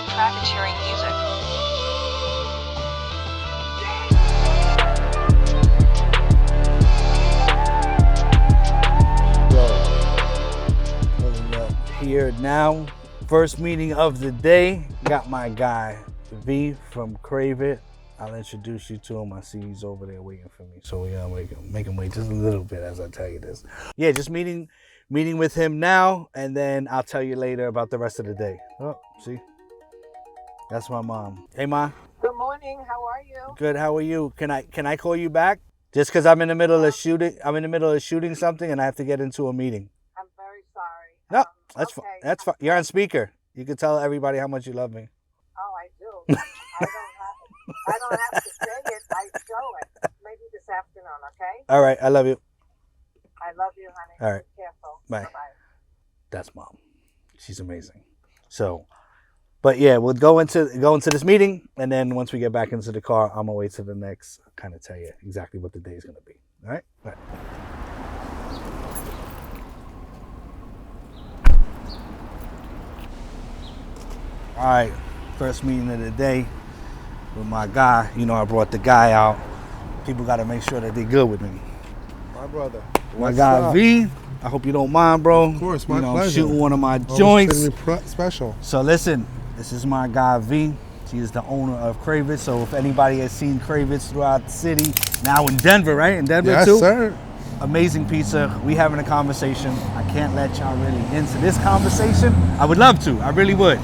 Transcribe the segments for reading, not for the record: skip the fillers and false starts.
Profiteering music. Pulling up here now. First meeting of the day. Got my guy V from Krave It. I'll introduce you to him. I see he's over there waiting for me. So we gotta make him wait just a little bit as I tell you this. Yeah, just meeting with him now, and then I'll tell you later about the rest of the day. Oh, see? That's my mom. Hey, Ma. Good morning. How are you? Good. How are you? Can I call you back? Just because I'm in the middle of shooting. I'm in the middle of shooting something, and I have to get into a meeting. I'm very sorry. No, that's okay. fine. That's fine. You're on speaker. You can tell everybody how much you love me. Oh, I do. I don't have to say it. I show it. Maybe this afternoon, okay? All right. I love you. I love you, honey. All right. Be careful. Bye. Bye-bye. That's Mom. She's amazing. So, but yeah, we'll go into this meeting, and then once we get back into the car, I'm gonna wait till the next. Kind of tell you exactly what the day is gonna be. All right. All right. All right. First meeting of the day with my guy. You know, I brought the guy out. People got to make sure that they're good with me. My brother. My guy V. I hope you don't mind, bro. Of course, my pleasure. pleasure. Shooting one of my joints. Special. So listen, this is my guy V. He is the owner of Krave It. So if anybody has seen Krave It throughout the city, now in Denver, right? In Denver yes, too? Yes, sir. Amazing pizza. We having a conversation. I can't let y'all really into this conversation. I would love to. I really would.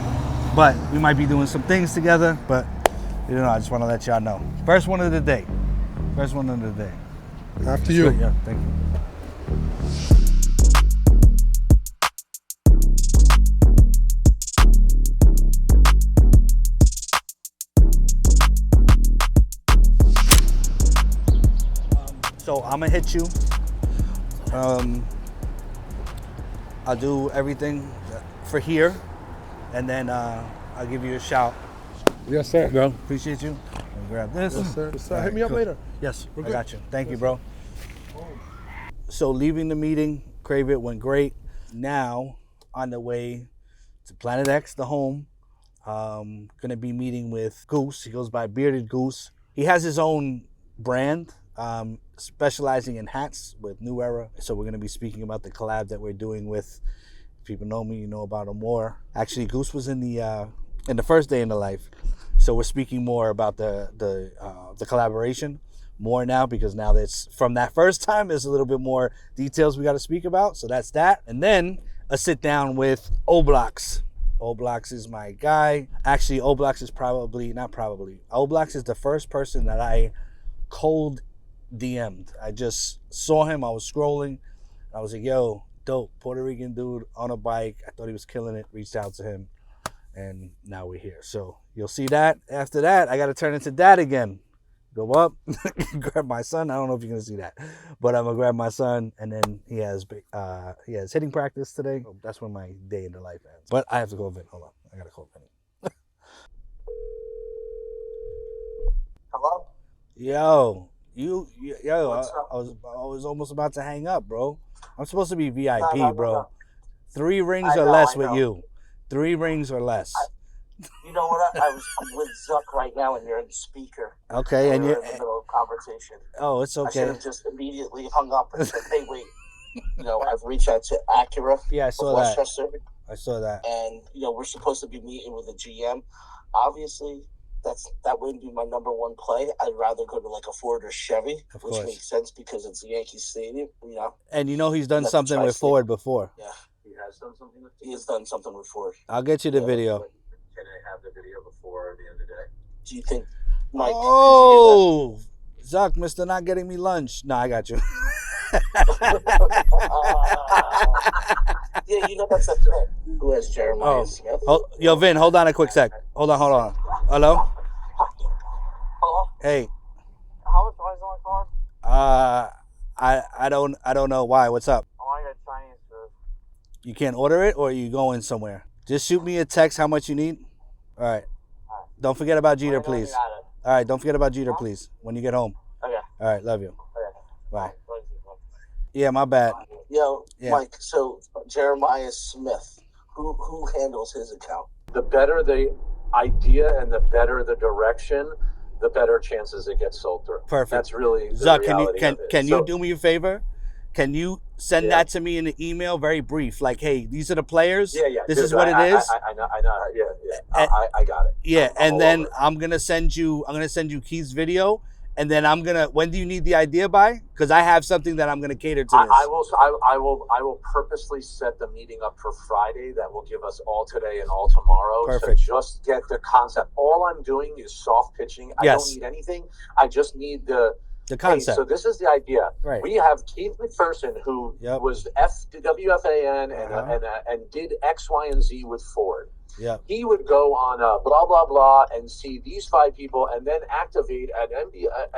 But we might be doing some things together. But, you know, I just want to let y'all know. First one of the day. First one of the day. After you. Yeah, thank you. So I'm gonna hit you. I'll do everything for here, and then I'll give you a shout. Yes, sir. Bro, appreciate you. Let me grab this. Yes, sir. Yes, sir. Right, Hit me up cool. later. Yes, We're I good. got you. Thank you, bro. So leaving the meeting, Krave It went great. Now on the way to Planet X, the home. Gonna be meeting with Goose. He goes by Bearded Goose. He has his own brand, specializing in hats with New Era. So we're gonna be speaking about the collab that we're doing with. If people know me, you know about Amour. Actually, Goose was in the first day in the life. So we're speaking more about the collaboration more now, because now that's from that first time, there's a little bit more details we got to speak about. So that's that. And then a sit down with Obloxkz. Obloxkz is my guy. Actually, Obloxkz is Obloxkz is the first person that I cold DM'd. I just saw him. I was scrolling. I was like, yo, dope. Puerto Rican dude on a bike. I thought he was killing it. Reached out to him. And now we're here. So you'll see that. After that, I got to turn into dad again. Go up, grab my son. I don't know if you're going to see that. But I'm going to grab my son. And then he has hitting practice today. So that's when my day in the life ends. But I have to call Vin. Hold on. I got to call Vin. Hello? Yo, What's up? I was almost about to hang up, bro. I'm supposed to be VIP, No, bro. no. 3 rings I or know, less I with know. you. 3 rings or less. You know what? I'm with Zuck right now, and you're in the speaker. Okay, and we're you. in the middle of conversation. Oh, it's I should okay. have just immediately hung up and said, hey, wait. You know, I've reached out to Acura Yeah, I of saw that. Westchester, I saw that. and, you know, we're supposed to be meeting with a GM. Obviously, that wouldn't be my number one play. I'd rather go to like a Ford or Chevy, Of which course. makes sense because it's Yankee Stadium, you know. And you know he's done That's something with tri-state. Ford before. Yeah. He has done something with Ford. I'll get you the Yeah. video. Can I have the video before the end of the day? Do you think, Mike? Oh, Zuck, Mr. Not Getting Me Lunch. No, I got you. Yeah, you know that's a threat. Who has Jeremiah Oh. Smith? Oh, yo, Vin, hold on a quick sec. Hold on. Hello? Hello? Hey, How is noise on my phone? I don't know why. What's up? Oh, I got Chinese food. You can't order it, or are you going somewhere? Just shoot me a text how much you need. All right. Don't forget about Jeter, please. All right, don't forget about Jeter, please, when you get home. Okay. All right, love you. Okay. Bye. Yeah, my bad. Yo, Yeah. Mike, so Jeremiah Smith, who handles his account? The better they idea and the better the direction, the better chances it gets sold through. Perfect. That's really the Zuck, reality of it. can you do me a favor? Can you send Yeah. that to me in an email, very brief? Like, hey, these are the players. Yeah. This Dude, is what it is. I know. Yeah. And- I got it. Yeah, I'm and all then over it. I'm gonna send you Keith's video, and then I'm gonna. When do you need the idea by? Because I have something that I'm gonna cater to this. I will purposely set the meeting up for Friday. That will give us all today and all tomorrow. Perfect. So just get the concept. All I'm doing is soft pitching. I Yes. don't need anything. I just need the concept. Hey, so this is the idea. Right. We have Keith McPherson, who Yep. was WFAN and did X, Y, and Z with Ford. Yeah. He would go on blah blah blah and see these 5 people, and then activate an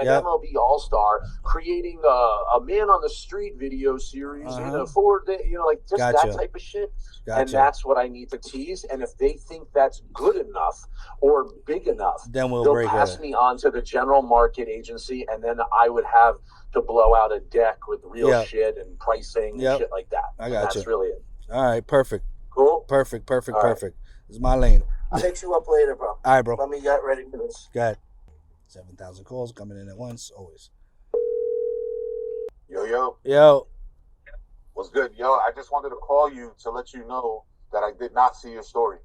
MLB All Star, creating a man on the street video series in a Ford, like just Gotcha. that type of shit. Gotcha. And that's what I need to tease. And if they think that's good enough or big enough, Then we'll they'll break pass it. me on to the general market agency, and then I would have to blow out a deck with real shit and pricing and shit like that. I got you. That's really it. All right, perfect. Cool. Perfect. All right. This is my lane. I'll hit you up later, bro. All right, bro. Let me get ready for this. Go ahead. 7,000 calls coming in at once, always. Yo. What's good? Yo, I just wanted to call you to let you know that I did not see your story.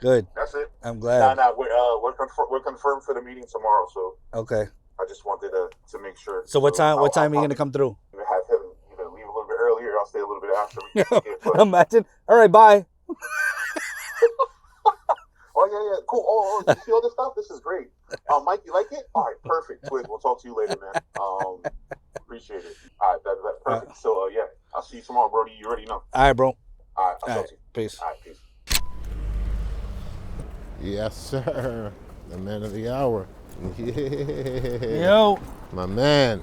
Good. That's it. I'm glad. Nah, we're confirmed for the meeting tomorrow, so Okay. I just wanted to make sure. So what time? What I'll time are you gonna come through? have him either leave a little bit earlier. I'll stay a little bit after. Imagine. All right, bye. Oh yeah, cool. Oh, you see all this stuff? This is great. Mike, you like it? All right, perfect. Good. We'll talk to you later, man. Appreciate it. All right, that's perfect. So yeah, I'll see you tomorrow, Brody. You already know. All right, bro. All right, I'll All talk right, to you. peace. All right, peace. Yes, sir. The man of the hour. Yeah. Yo, My man.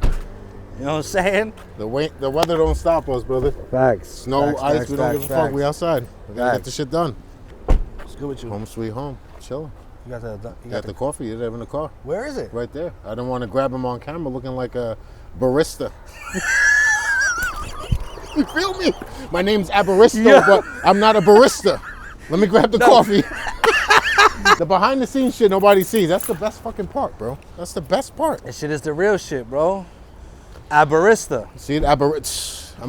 you know what I'm saying? The weather don't stop us, brother. Facts. Snow, Facts, ice, facts, we don't facts, give a fuck. facts. We outside. We gotta Facts. get the shit done. What's good with you? Home sweet home. Chilling. You got the. You Got the coffee. You have in the car. Where is it? Right there. I didn't want to grab him on camera looking like a barista. You feel me? My name's Abaristo, but I'm not a barista. Let me grab the coffee. The behind the scenes shit nobody sees. That's the best fucking part, bro. That's the best part. That shit is the real shit, bro. Abarista. See, I'm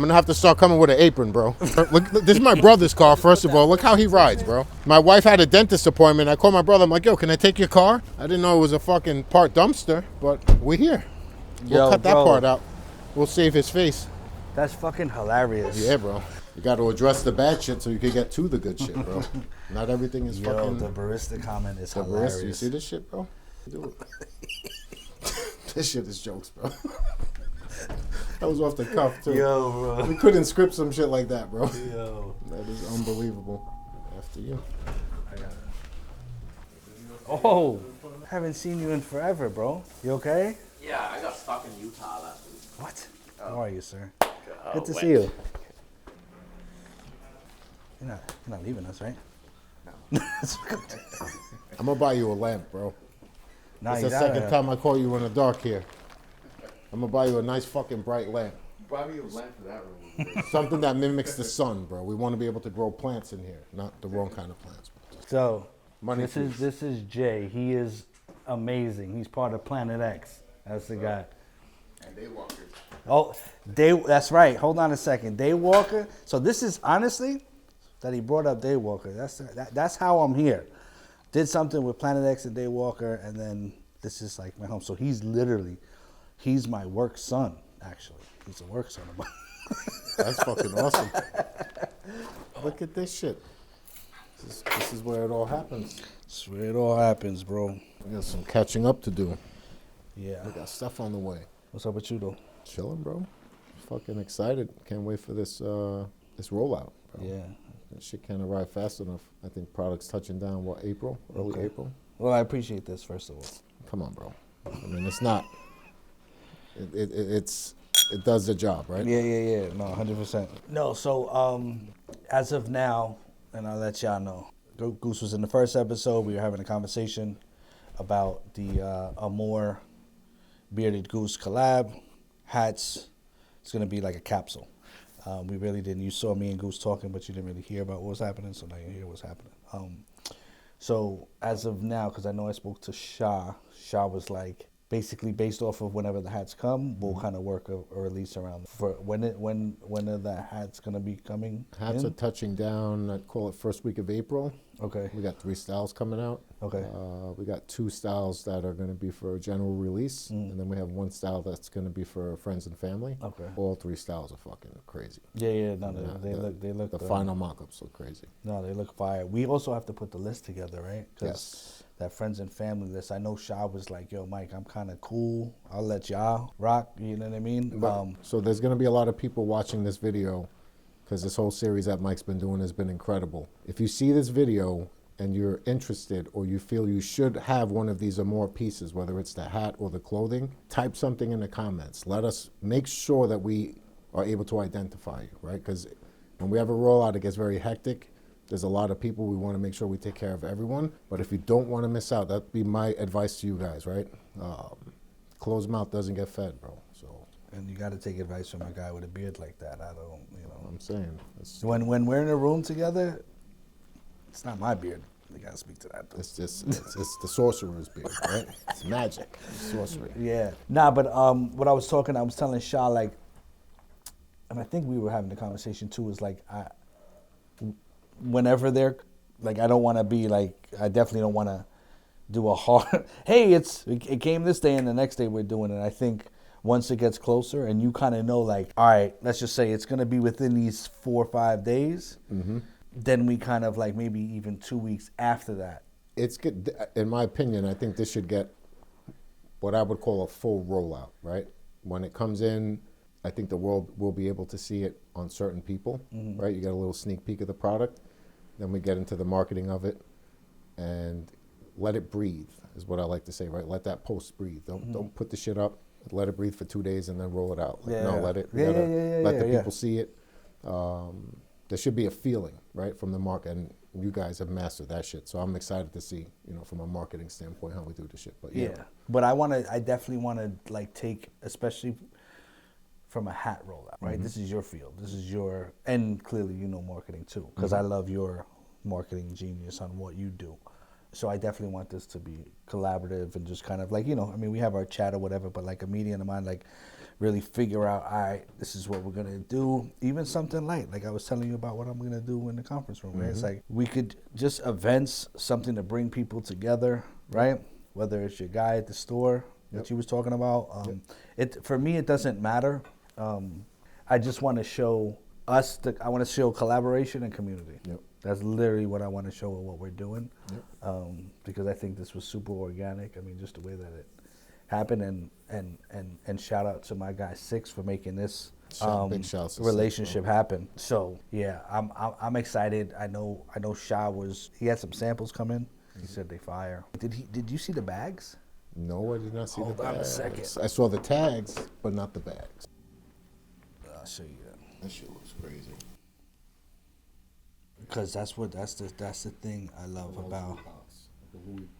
gonna have to start coming with an apron, bro. Look, this is my brother's car, first of all. Look how he rides, bro. My wife had a dentist appointment. I called my brother. I'm like, yo, can I take your car? I didn't know it was a fucking part dumpster, but we're here. We'll cut that part out. We'll save his face. That's fucking hilarious. Yeah, bro. You got to address the bad shit so you can get to the good shit, bro. Not everything is Yo, fucking. the barista comment is The hilarious. barista. You see this shit, bro? Do it. This shit is jokes, bro. That was off the cuff, too. Yo, bro. We couldn't script some shit like that, bro. Yo. That is unbelievable. After you. Oh, haven't seen you in forever, bro. You okay? Yeah, I got stuck in Utah last week. What? How are you, sir? Oh, Good to see you. You're not leaving us, right? No. I'm gonna buy you a lamp, bro. Nah, It's you the gotta- second time I call you in the dark here. I'm gonna buy you a nice fucking bright lamp. Buy me a lamp for that room. Something that mimics the sun, bro. We want to be able to grow plants in here, not the wrong kind of plants. So, Money this is Jay. He is amazing. He's part of Planet X. That's the guy. And Daywalkers. Oh, that's right. Hold on a second. Daywalker. So this is honestly that he brought up Daywalker. That's how I'm here. Did something with Planet X and Daywalker, and then this is like my home. So he's my work son. Actually, he's a work son of mine. That's fucking awesome. Look at this shit. This is where it all happens. That's where it all happens, bro. We got some catching up to do. Yeah. We got stuff on the way. What's up with you though? Chilling, bro. Fucking excited. Can't wait for this rollout, bro. Yeah. That shit can't arrive fast enough. I think products touching down, April? Early Okay. April? Well, I appreciate this first of all. Come on, bro. I mean, it's not. It does the job, right? Yeah. No, 100%. No, so as of now, and I'll let y'all know, Goose was in the first episode. We were having a conversation about the Amour Bearded Goose collab hats. It's gonna be like a capsule. We really didn't. You saw me and Goose talking, but you didn't really hear about what was happening. So now you hear what's happening. So as of now, because I know I spoke to Shah was like, basically based off of whenever the hats come, we'll kind of work a release around for when are the hats gonna be coming. Hats in? are touching down. I'd call it first week of April. Okay. We got 3 styles coming out. Okay. We got 2 styles that are going to be for general release, and then we have 1 style that's going to be for friends and family. Okay. All 3 styles are fucking crazy. Yeah. No, they look. The final mock-ups look crazy. No, they look fire. We also have to put the list together, right? 'Cause Yes. that friends and family list. I know Shah was like, "Yo, Mike, I'm kind of cool. I'll let y'all rock." You know what I mean? So there's going to be a lot of people watching this video because this whole series that Mike's been doing has been incredible. If you see this video and you're interested or you feel you should have one of these Amour pieces, whether it's the hat or the clothing, type something in the comments. Let us make sure that we are able to identify you, right? Because when we have a rollout, it gets very hectic. There's a lot of people. We want to make sure we take care of everyone. But if you don't want to miss out, that'd be my advice to you guys, right? Closed mouth doesn't get fed, bro. So. And you got to take advice from a guy with a beard like that. I don't, you know. I'm saying. When we're in a room together, it's not my beard. You got to speak to that, though. It's just, it's the sorcerer's beard, right? It's magic. It's sorcery. Yeah. Nah, but what I was telling Shah, like, and I think we were having the conversation too, is like, whenever they're, like, I don't want to be like, I definitely don't want to do a hard, hey, it came this day and the next day we're doing it. I think once it gets closer and you kind of know, like, all right, let's just say it's going to be within these 4 or 5 days, then we kind of like maybe even 2 weeks after that. It's good. In my opinion, I think this should get what I would call a full rollout, right? When it comes in, I think the world will be able to see it on certain people, right? You get a little sneak peek of the product. Then we get into the marketing of it and let it breathe is what I like to say, right? Let that post breathe. Don't put the shit up. Let it breathe for 2 days and then roll it out. Like, no, let it. Let the people see it. There should be a feeling, right, from the market, and you guys have mastered that shit. So I'm excited to see, from a marketing standpoint, how we do this shit. But yeah. But I definitely want to like take, especially from a hat rollout, right? This is your field. This is your, and clearly you know marketing too, because I love your marketing genius on what you do. So I definitely want this to be collaborative and just kind of like, we have our chat or whatever, but like a meeting in the mind, like really figure out, all right, this is what we're going to do. Even something light, like I was telling you about what I'm going to do in the conference room, right? It's like we could just events, something to bring people together, right? Whether it's your guy at the store that you was talking about. For me, it doesn't matter. I just want to show I want to show collaboration and community. That's literally what I want to show with what we're doing. Because I think this was super organic. I mean, just the way that it happened, and shout out to my guy Six for making this relationship happen. So yeah, I'm excited. I know Shah he had some samples come in. He said they fire. Did you see the bags? No, I did not see the bags. Hold on a second. I saw the tags, but not the bags. I'll show you that. That shit looks crazy. Because that's the thing I love about.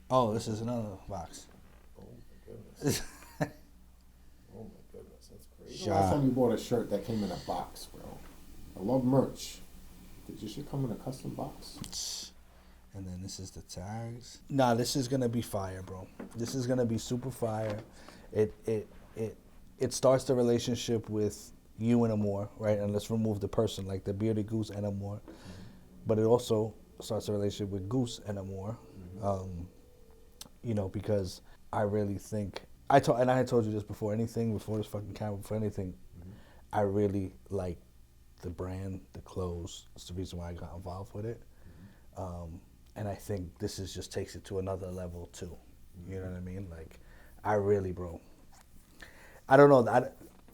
Oh, this is another box. Oh my goodness. Oh my goodness, that's crazy. The last time you bought a shirt that came in a box, bro. I love merch. Did your shit come in a custom box? And then this is the tags. Nah, this is gonna be fire, bro. This is gonna be super fire. It starts the relationship with you and Amour, right? And let's remove the person, like the Bearded Goose and Amour. But it also starts a relationship with Goose and Amour, because I really think I had told you this before before this fucking camera, before anything, I really like the brand, the clothes. It's the reason why I got involved with it, and I think this just takes it to another level too. You know what I mean? Like, I really, bro. I don't know.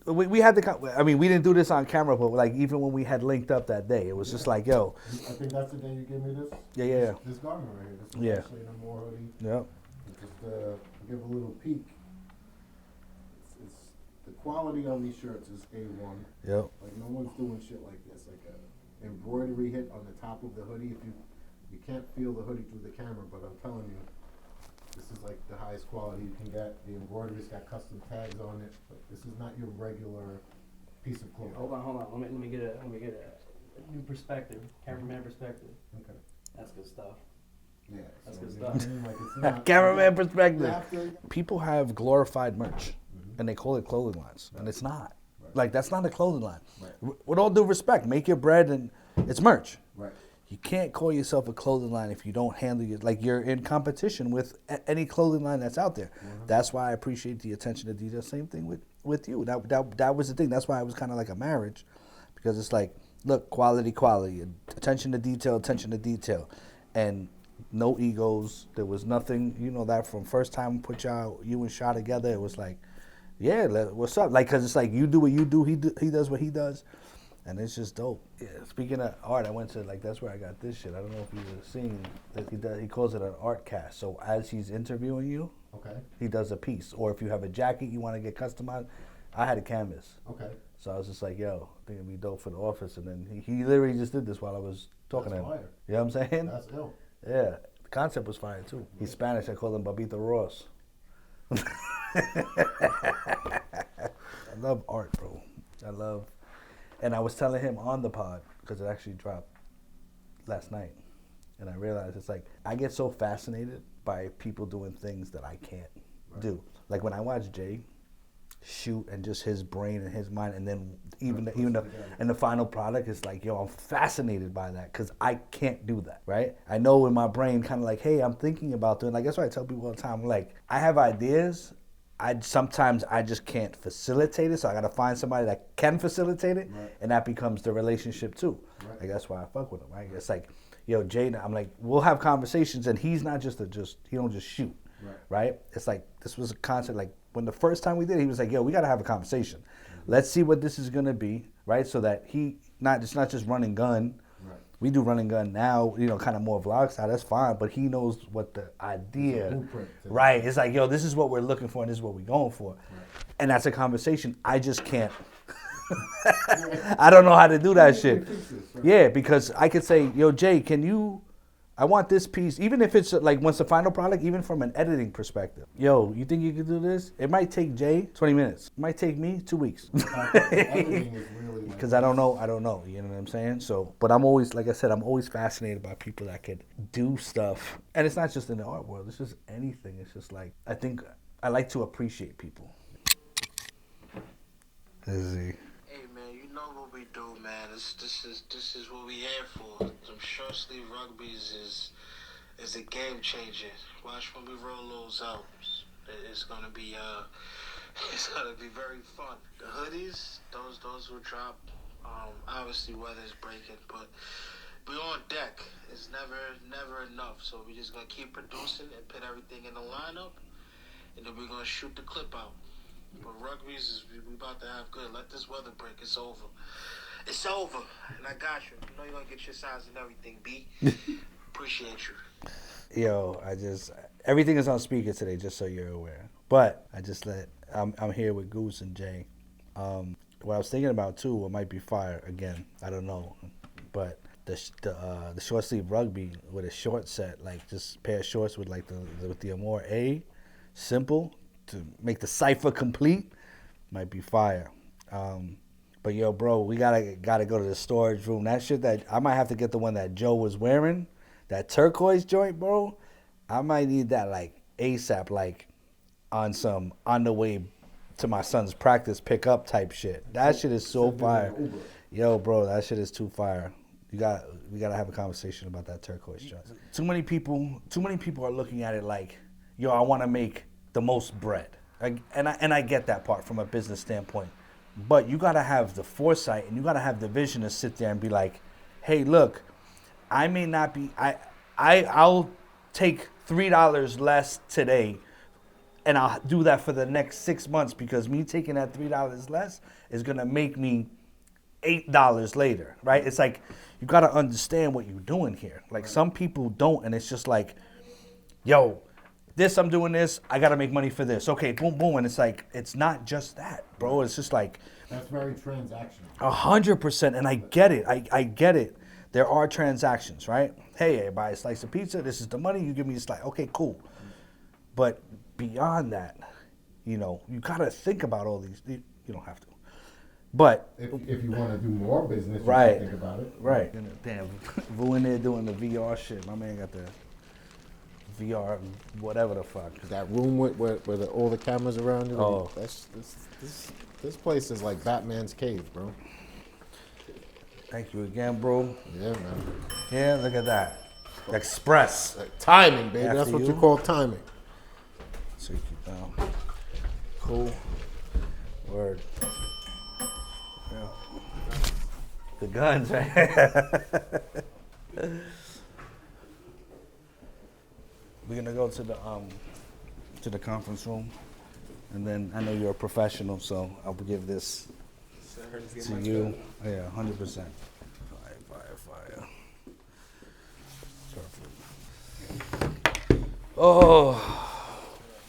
We had we didn't do this on camera, but like even when we had linked up that day, it was just like, yo. I think that's the day you gave me this. Yeah. This garment right here. This is actually an Amour hoodie. Yep. Just give a little peek. It's the quality on these shirts is A1. Yep. Like no one's doing shit like this. Like a embroidery hit on the top of the hoodie. If you can't feel the hoodie through the camera, but I'm telling you. This is like the highest quality you can get. The embroidery's got custom tags on it. But this is not your regular piece of clothing. Hold on. Let me get a new perspective, cameraman perspective. Okay. That's good stuff. Yeah, That's so, good you know what I stuff. mean? Like, it's not, Cameraman you perspective. have to- People have glorified merch, and they call it clothing lines, and it's not. Like, that's not a clothing line. Right. With all due respect, make your bread, and it's merch. Right. You can't call yourself a clothing line if you don't handle it. Like, you're in competition with any clothing line that's out there. That's why I appreciate the attention to detail. Same thing with you. That was the thing. That's why it was kind of like a marriage, because it's like, look, quality, attention to detail, and no egos. There was nothing, that from first time we put you and Shaw together, it was like, yeah, what's up? Like, because it's like, you do what you do, he does what he does, and it's just dope. Yeah, speaking of art, I went to, like, that's where I got this shit. I don't know if you've seen that he calls it an art cast. So as he's interviewing you, Okay. he does a piece. Or if you have a jacket you want to get customized, I had a canvas. Okay. So I was just like, yo, I think it'd be dope for the office. And then he literally just did this while I was talking That's to him. fire. You know what I'm saying? That's ill. Yeah. The concept was fire too. He's Spanish, I call him Babito Ross. I love art, bro. And I was telling him on the pod, because it actually dropped last night, and I realized it's like, I get so fascinated by people doing things that I can't do. Like when I watch Jay shoot and just his brain and his mind, and then even the final product is like, yo, I'm fascinated by that because I can't do that, right? I know in my brain kind of like, hey, I'm thinking about doing, like, that's why I tell people all the time, like, I have ideas, sometimes I just can't facilitate it, so I gotta find somebody that can facilitate it, and that becomes the relationship too. Like, that's why I fuck with him, right? It's like, yo, Jay, I'm like, we'll have conversations, and he's not he don't just shoot, right? It's like, this was a concept, like, when the first time we did it, he was like, yo, we gotta have a conversation. Let's see what this is gonna be, right? So that it's not just run and gun. We do run and gun now, kind of more vlog style, that's fine, but he knows what the idea, right? It's like, yo, this is what we're looking for and this is what we're going for. And that's a conversation I just can't. I don't know how to do that shit. Yeah, because I could say, yo, Jay, I want this piece, even if it's like once the final product, even from an editing perspective. Yo, you think you could do this? It might take Jay 20 minutes. It might take me 2 weeks. Because I don't know, you know what I'm saying? So, but I'm always, like I said, I'm always fascinated by people that could do stuff. And it's not just in the art world, it's just anything. It's just like, I think I like to appreciate people. Izzy. Hey man, you know what we do, man. This is what we here for. Some short sleeve rugbies is a game changer. Watch when we roll those out. It's gonna be very fun. The hoodies, those will drop. Obviously weather's breaking, but we on deck. It's never enough. So we just gonna keep producing and put everything in the lineup, and then we're gonna shoot the clip out. But rugby's we about to have good. Let this weather break. It's over. It's over. And I got you. You know you're gonna get your size and everything, B. Appreciate you. Yo, everything is on speaker today, just so you're aware. But I'm here with Goose and Jay. What I was thinking about too, what might be fire again, I don't know, but the short sleeve rugby with a short set, like just a pair of shorts with like with the Amour A, simple to make the cipher complete, might be fire. But yo, bro, we gotta go to the storage room. That shit that I might have to get the one that Joe was wearing, that turquoise joint, bro. I might need that like ASAP, like on the way to my son's practice pickup type shit. That shit is so fire. Yo, bro, that shit is too fire. We gotta have a conversation about that turquoise joint. Too many people are looking at it like, yo, I want to make the most bread, and I get that part from a business standpoint. But you gotta have the foresight and you gotta have the vision to sit there and be like, hey, look, I may not be. I'll take $3 less today, and I'll do that for the next 6 months because me taking that $3 less is gonna make me $8 later, right? It's like you gotta understand what you're doing here. Like some people don't, and it's just like, yo, I'm doing this, I gotta make money for this. Okay, boom, boom, and it's like it's not just that, bro. It's just like that's very transactional. 100%, and I get it. I get it. There are transactions, right? Hey, I buy a slice of pizza. This is the money. You give me a slice. Okay, cool. But beyond that, you gotta think about all these. You don't have to. But if you want to do more business, you right, think about it. Right. Damn, Vu in there doing the VR shit. My man got VR, whatever the fuck. That room where all the cameras around you. Oh. This place is like Batman's cave, bro. Thank you again, bro. Yeah, man. Yeah, look at that. Express. Timing, baby. After That's what you you. call timing. So you keep down. Cool. Word. Yeah. The guns, right? We're gonna go to the conference room, and then I know you're a professional, so I'll give this to you. Yeah, 100%. Fire. Perfect. Oh,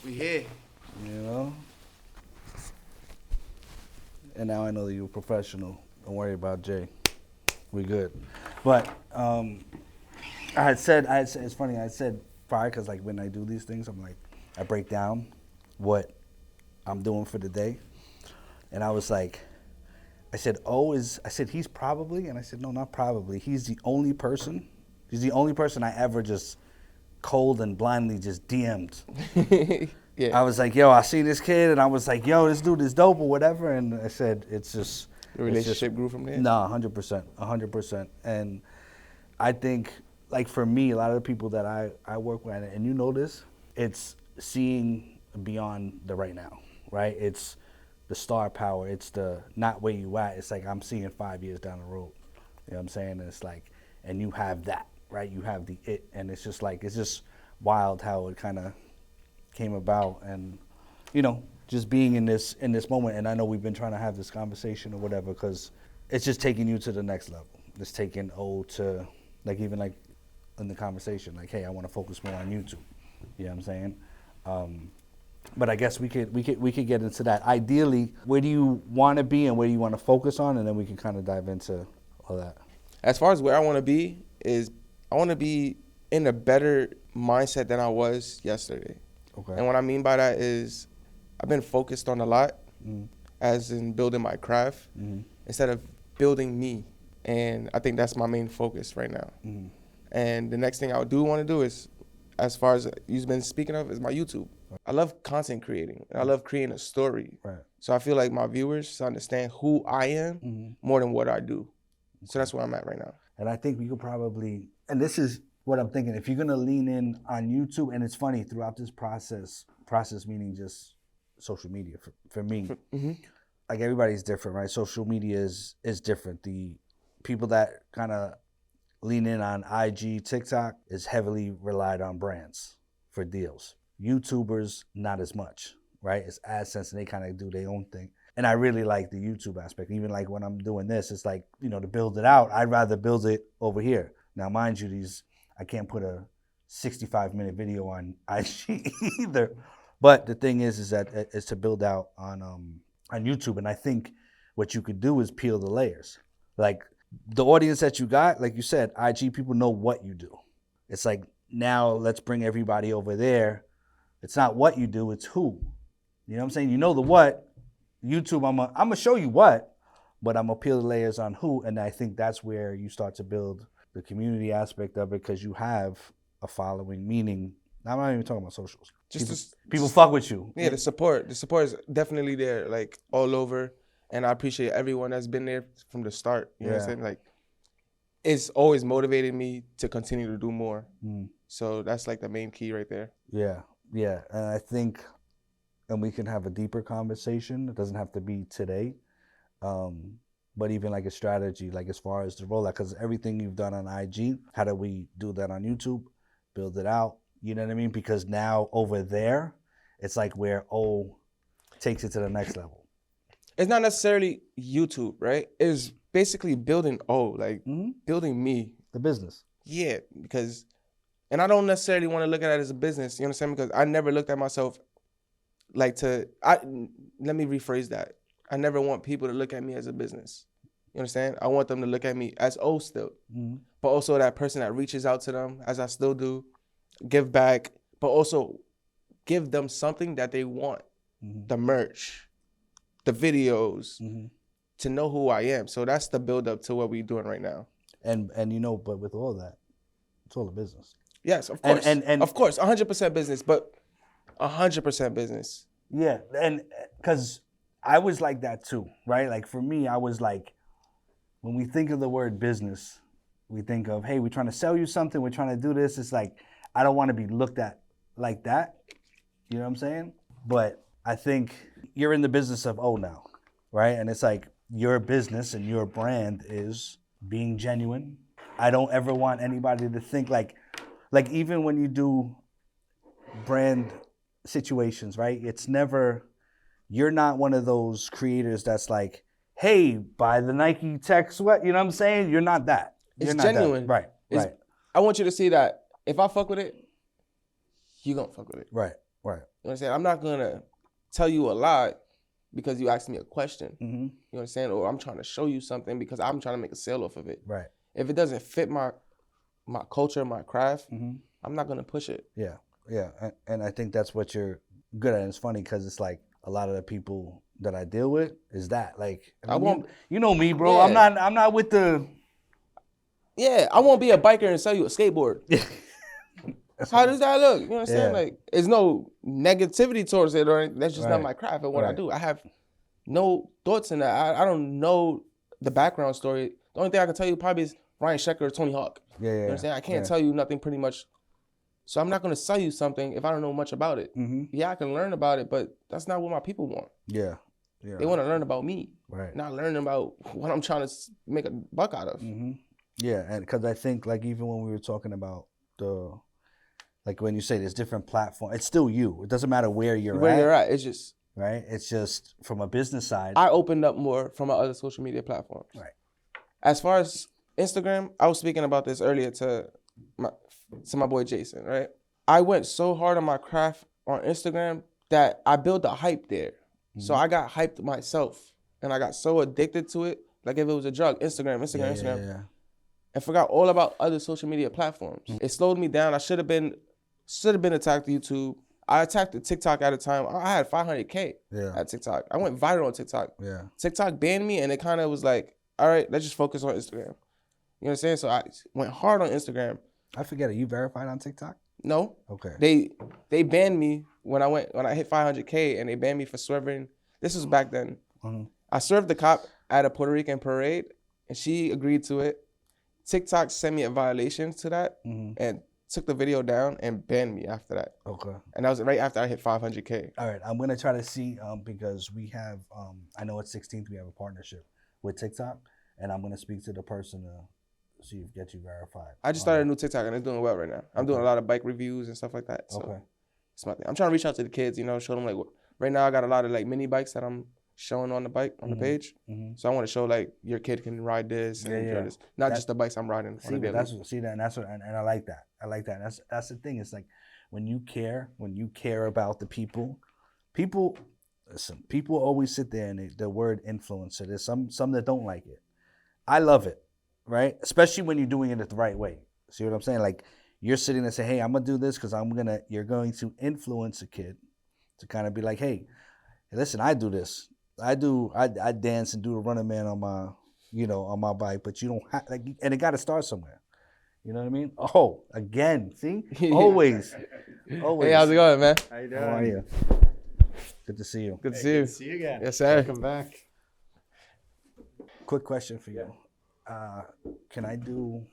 We here. you know. And now I know that you're a professional. Don't worry about Jay. We good. But I had said, it's funny. I said prior because like when I do these things, I'm like, I break down what I'm doing for the day, and I was like, I said, he's probably, and I said, no, not probably. He's the only person I ever just cold and blindly just DM'd. Yeah. I was like, yo, I see this kid, and I was like, yo, this dude is dope or whatever, and I said, it's just. The relationship grew from there? No, 100%. And I think, like for me, a lot of the people that I work with, and you know this, it's seeing beyond the right now, right? It's the star power. It's the not where you at. It's like I'm seeing 5 years down the road. You know what I'm saying? And it's like, and you have that, right? You have the it, and it's just like, it's just wild how it kind of came about, and you know, just being in this moment. And I know we've been trying to have this conversation or whatever, because it's just taking you to the next level. It's taking to like, even like in the conversation, like, hey, I want to focus more on YouTube. You know what I'm saying? But I guess we could get into that. Ideally, where do you want to be and where do you want to focus on, and then we can kind of dive into all that. As far as where I want to be is, I want to be in a better mindset than I was yesterday. Okay. And what I mean by that is, I've been focused on a lot, as in building my craft, instead of building me. And I think that's my main focus right now. And the next thing I do want to do is, as far as you've been speaking of, is my YouTube. I love content creating, and I love creating a story. Right. So I feel like my viewers understand who I am more than what I do. So that's where I'm at right now. And I think we could probably, and this is what I'm thinking, if you're gonna lean in on YouTube, and it's funny, throughout this process meaning just social media for me, like everybody's different, right? Social media is different. The people that kind of lean in on IG, TikTok is heavily relied on brands for deals. YouTubers, not as much, right? It's AdSense and they kind of do their own thing. And I really like the YouTube aspect. Even like when I'm doing this, it's like, you know, to build it out, I'd rather build it over here. Now, mind you, I can't put a 65-minute video on IG either. But the thing is that it's to build out on YouTube. And I think what you could do is peel the layers. Like the audience that you got, like you said, IG people know what you do. It's like, now let's bring everybody over there. It's not what you do, it's who. You know what I'm saying? You know the what. YouTube, I'm gonna show you what, but I'm gonna peel the layers on who. And I think that's where you start to build the community aspect of it, because you have a following, meaning, I'm not even talking about socials. People fuck with you. Yeah, the support is definitely there, like all over. And I appreciate everyone that's been there from the start. You know what I'm saying? Like, it's always motivated me to continue to do more. So that's like the main key right there. Yeah. And I think, and we can have a deeper conversation. It doesn't have to be today. But even like a strategy, like as far as the rollout, because everything you've done on IG, how do we do that on YouTube? Build it out. You know what I mean? Because now over there, it's like where O takes it to the next level. It's not necessarily YouTube, right? It's basically building building me. The business. Yeah, because, and I don't necessarily want to look at it as a business, you understand? Because I never looked at myself let me rephrase that. I never want people to look at me as a business. You understand? I want them to look at me as O still, but also that person that reaches out to them, as I still do, give back, but also give them something that they want, the merch, the videos, to know who I am. So that's the build up to what we're doing right now. And you know, but with all that, it's all a business. Yes, of course. And of course, 100% business, but 100% business. Yeah, and because I was like that too, right? Like for me, I was like, when we think of the word business, we think of, hey, we're trying to sell you something, we're trying to do this. It's like, I don't want to be looked at like that. You know what I'm saying? But I think you're in the business of now, right? And it's like your business and your brand is being genuine. I don't ever want anybody to think like even when you do brand situations, right? It's never, you're not one of those creators that's like, hey, buy the Nike Tech sweat. You know what I'm saying? You're not that. It's You're not genuine. That. Right. It's, right. I want you to see that if I fuck with it, you gonna fuck with it. Right. Right. You know what I'm saying? I'm not gonna tell you a lie because you asked me a question. Mm-hmm. You know what I'm saying? Or I'm trying to show you something because I'm trying to make a sale off of it. Right. If it doesn't fit my culture, my craft, Mm-hmm. I'm not gonna push it. Yeah. Yeah. And I think that's what you're good at. And it's funny because it's like a lot of the people that I deal with is that like, I won't. You know me, bro. Yeah. I'm not with the. Yeah, I won't be a biker and sell you a skateboard. How does that look? You know what I'm saying? Yeah. Like, there's no negativity towards it or anything. That's just not Right. my craft and what I Right. do. I have no thoughts in that. I don't know the background story. The only thing I can tell you probably is Ryan Shecker or Tony Hawk. Yeah. You know what I'm saying? I can't tell you nothing pretty much. So I'm not going to sell you something if I don't know much about it. Mm-hmm. Yeah, I can learn about it, but that's not what my people want. Yeah. Yeah. They want to learn about me, Right. not learn about what I'm trying to make a buck out of. Mm-hmm. Yeah, and because I think like even when we were talking about like when you say there's different platforms, it's still you. It doesn't matter where you're at. It's just Right. It's just from a business side. I opened up more from my other social media platforms. Right. As far as Instagram, I was speaking about this earlier to my boy Jason, right? I went so hard on my craft on Instagram that I built a hype there. Mm-hmm. So I got hyped myself and I got so addicted to it, like if it was a drug, Instagram. Yeah. And forgot all about other social media platforms. Mm-hmm. It slowed me down. I should have been attacked YouTube. I attacked the TikTok at a time. I had 500K at TikTok. I went viral on TikTok. Yeah. TikTok banned me and it kind of was like, all right, let's just focus on Instagram. You know what I'm saying? So I went hard on Instagram. I forget, are you verified on TikTok? No. Okay. They banned me when I hit 500K and they banned me for swerving. This was back then. Mm-hmm. I swerved the cop at a Puerto Rican parade and she agreed to it. TikTok sent me a violation to that and took the video down and banned me after that. Okay. And that was right after I hit 500K. All right. I'm going to try to see because we have, I know it's 16th, we have a partnership with TikTok and I'm going to speak to the person to see if get you verified. I just started a new TikTok and it's doing well right now. I'm doing a lot of bike reviews and stuff like that. So it's my thing. I'm trying to reach out to the kids, show them like, right now I got a lot of like mini bikes that I'm showing on the bike, on the page. Mm-hmm. So I want to show like your kid can ride this and enjoy this. Not just the bikes I'm riding. And I like that. I like that. That's the thing. It's like when you care about the people listen, people always sit there and the word influencer, there's some that don't like it. I love it, right? Especially when you're doing it the right way. See what I'm saying? Like you're sitting there saying, hey, I'm gonna do this because you're going to influence a kid to kind of be like, hey, listen, I do this. I dance and do a running man on my, on my bike, but you don't have, like, and it got to start somewhere. You know what I mean? Oh, again, see? Always. Hey, how's it going, man? How you doing? How are you? Good to see you. Good to see you. Good to see you again. Yes, sir. Welcome back. Quick question for you. Can I do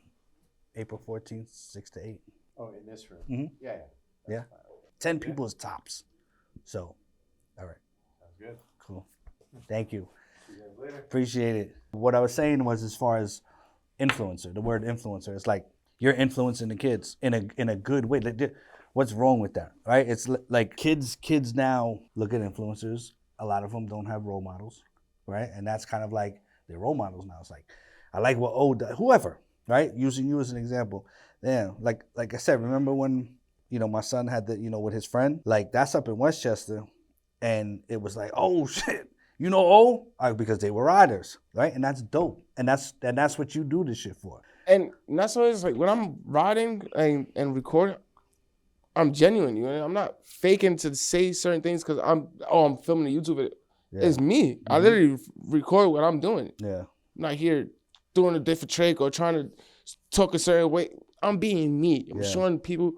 April 14th, 6 to 8? Oh, in this room? Mm-hmm. Yeah. Yeah? 10 people is tops. So, all right. Sounds good. Cool. Thank you. See you guys later. Appreciate it. What I was saying was as far as influencer, the word influencer, it's like you're influencing the kids in a good way. What's wrong with that, right? It's like kids now look at influencers. A lot of them don't have role models, right? And that's kind of like their role models now. It's like, I like what whoever, right? Using you as an example. Yeah, like I said, remember when, my son had with his friend, like that's up in Westchester. And it was like, oh shit, because they were riders, right? And that's dope. And that's what you do this shit for. And that's what it's like when I'm riding and recording, I'm genuine. I'm not faking to say certain things because I'm filming a YouTube video. Yeah. It's me. Mm-hmm. I literally record what I'm doing. Yeah. I'm not here doing a different trick or trying to talk a certain way. I'm being me. I'm Yeah. showing people.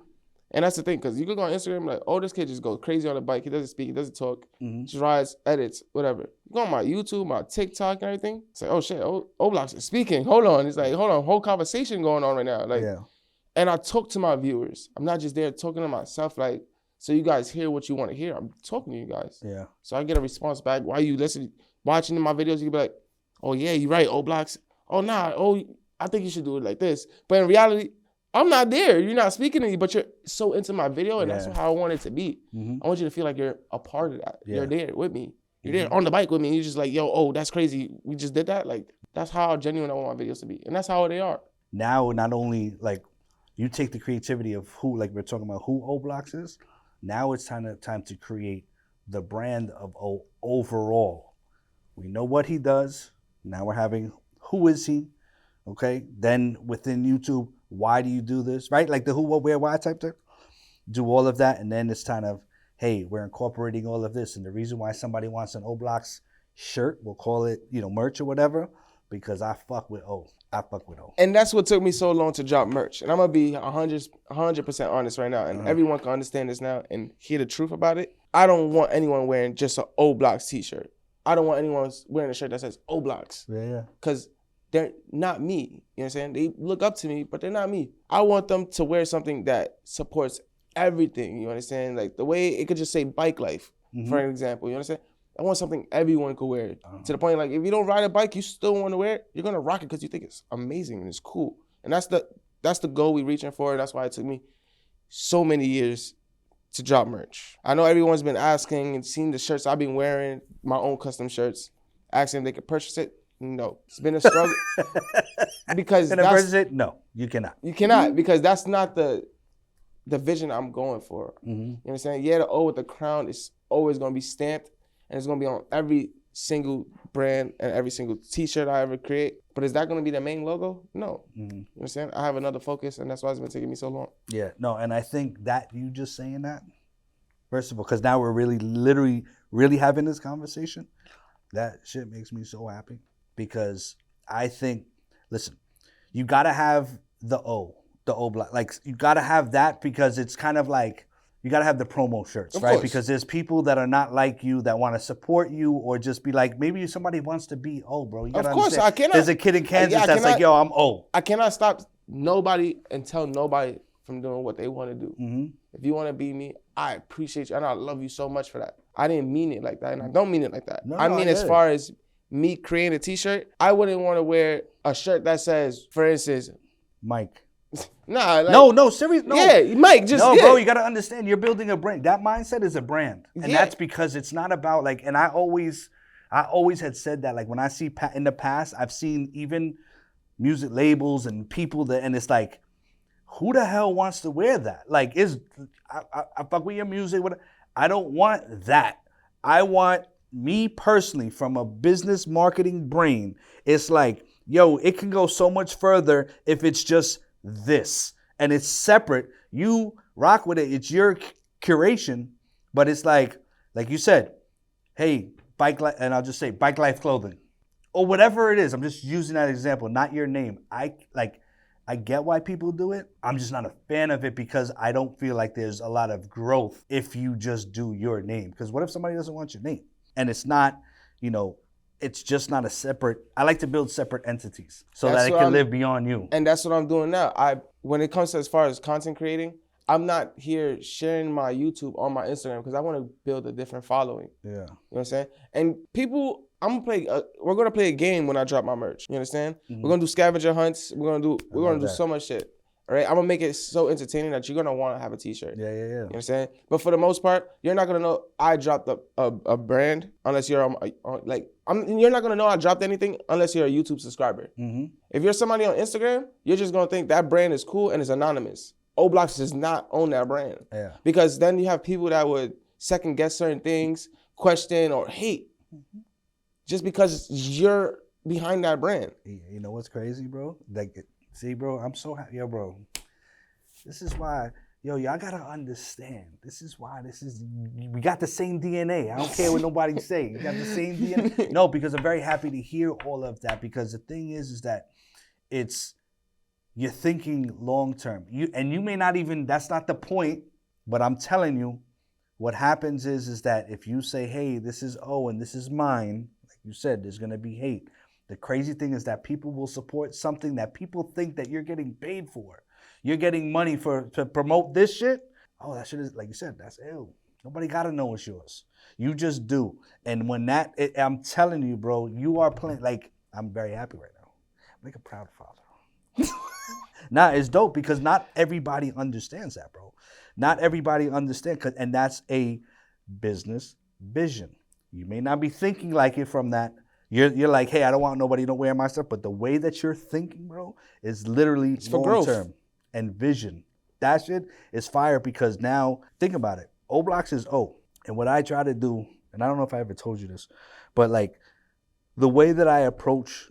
And that's the thing, because you could go on Instagram like, oh, this kid just goes crazy on the bike. He doesn't speak, he doesn't talk, just rides, edits, whatever. You go on my YouTube, my TikTok and everything. It's like, oh shit, Obloxkz is speaking. Hold on. It's like, hold on, whole conversation going on right now. Like, and I talk to my viewers. I'm not just there talking to myself, like, so you guys hear what you want to hear. I'm talking to you guys. Yeah. So I get a response back. Why you watching my videos? You can be like, oh yeah, you're right, Obloxkz. Oh nah, I think you should do it like this. But in reality, I'm not there. You're not speaking to me, but you're so into my video, and that's how I want it to be. I want you to feel like you're a part of that. You're there with me. You're there on the bike with me. And you're just like, yo, that's crazy. We just did that. Like, that's how genuine I want my videos to be. And that's how they are. Now, not only, like, you take the creativity of who, like we're talking about who Obloxkz is, now it's time to create the brand of overall. We know what he does. Now we're having who is he, okay? Then within YouTube, why do you do this, right? Like the who, what, where, why type thing. Do all of that, and then it's kind of, hey, we're incorporating all of this. And the reason why somebody wants an Obloxkz shirt, we'll call it, merch or whatever, because I fuck with O. And that's what took me so long to drop merch. And I'm going to be 100% honest right now. And everyone can understand this now and hear the truth about it. I don't want anyone wearing just an Obloxkz t-shirt. I don't want anyone wearing a shirt that says Obloxkz. Yeah. Because they're not me. You know what I'm saying? They look up to me, but they're not me. I want them to wear something that supports everything. You understand? Like the way it could just say bike life, for an example. You understand? I want something everyone could wear. To the point, like, if you don't ride a bike, you still want to wear it, you're going to rock it because you think it's amazing and it's cool. And that's the goal we're reaching for. That's why it took me so many years to drop merch. I know everyone's been asking and seen the shirts I've been wearing, my own custom shirts, asking if they could purchase it. No, it's been a struggle. Because can I purchase it? No, you cannot. You cannot, because that's not the vision I'm going for. You understand? Yeah, the O with the crown is always going to be stamped, and it's going to be on every single brand and every single t-shirt I ever create. But is that going to be the main logo? No. You understand? I have another focus, and that's why it's been taking me so long. Yeah, no, and I think that you just saying that, first of all, because now we're really having this conversation, that shit makes me so happy. Because I think, listen, you got to have the O block. Like, you got to have that, because it's kind of like, you got to have the promo shirts, right? Because there's people that are not like you that want to support you, or just be like, maybe somebody wants to be O, bro. You gotta understand. I cannot. There's a kid in Kansas that's like, yo, I'm O. I cannot stop nobody and tell nobody from doing what they want to do. If you want to be me, I appreciate you, and I love you so much for that. I didn't mean it like that, and I don't mean it like that. I mean, as far as me creating a t-shirt, I wouldn't want to wear a shirt that says, for instance, Mike. Nah, like, no, seriously, no. Yeah, Mike, bro, you got to understand, you're building a brand. That mindset is a brand. And that's because it's not about, like, and I always had said that, like, when I see in the past, I've seen even music labels and people that, and it's like, who the hell wants to wear that? Like, I fuck with your music. I don't want that. I want, me personally, from a business marketing brain, it's like, yo, it can go so much further if it's just this. And it's separate. You rock with it. It's your curation. But it's like you said, hey, and I'll just say Bike Life Clothing. Or whatever it is. I'm just using that example, not your name. I get why people do it. I'm just not a fan of it, because I don't feel like there's a lot of growth if you just do your name. Because what if somebody doesn't want your name? And it's not, it's just not a separate, I like to build separate entities so that it can live beyond you. And that's what I'm doing now. When it comes to as far as content creating, I'm not here sharing my YouTube on my Instagram because I want to build a different following. Yeah. You know what I'm saying? And people, we're going to play a game when I drop my merch. You understand? We're going to do scavenger hunts. We're going to do so much shit. All right, I'm gonna make it so entertaining that you're gonna want to have a t-shirt. Yeah. You know what I'm saying? But for the most part, you're not gonna know I dropped a brand unless you're you're not gonna know I dropped anything unless you're a YouTube subscriber. If you're somebody on Instagram, you're just gonna think that brand is cool and it's anonymous. Obloxkz does not own that brand. Yeah. Because then you have people that would second guess certain things, question or hate, just because you're behind that brand. You know what's crazy, bro? Like. See, bro, I'm so happy. Yo, bro, this is why, y'all gotta understand. This is why we got the same DNA. I don't care what nobody say. You got the same DNA. No, because I'm very happy to hear all of that, because the thing is that you're thinking long term. You may not even, that's not the point, but I'm telling you, what happens is that if you say, hey, this is O and this is mine, like you said, there's gonna be hate. The crazy thing is that people will support something that people think that you're getting paid for. You're getting money to promote this shit. Oh, that shit is, like you said, that's ill. Nobody gotta know it's yours. You just do. And when I'm telling you, bro, you are playing, like, I'm very happy right now. I'm like a proud father. Nah, it's dope because not everybody understands that, bro. Not everybody understands, and that's a business vision. You may not be thinking like it from that. You're like, hey, I don't want nobody to wear my stuff, but the way that you're thinking, bro, is literally long term and vision. That shit is fire because now, think about it. Obloxkz is O. And what I try to do, and I don't know if I ever told you this, but like the way that I approach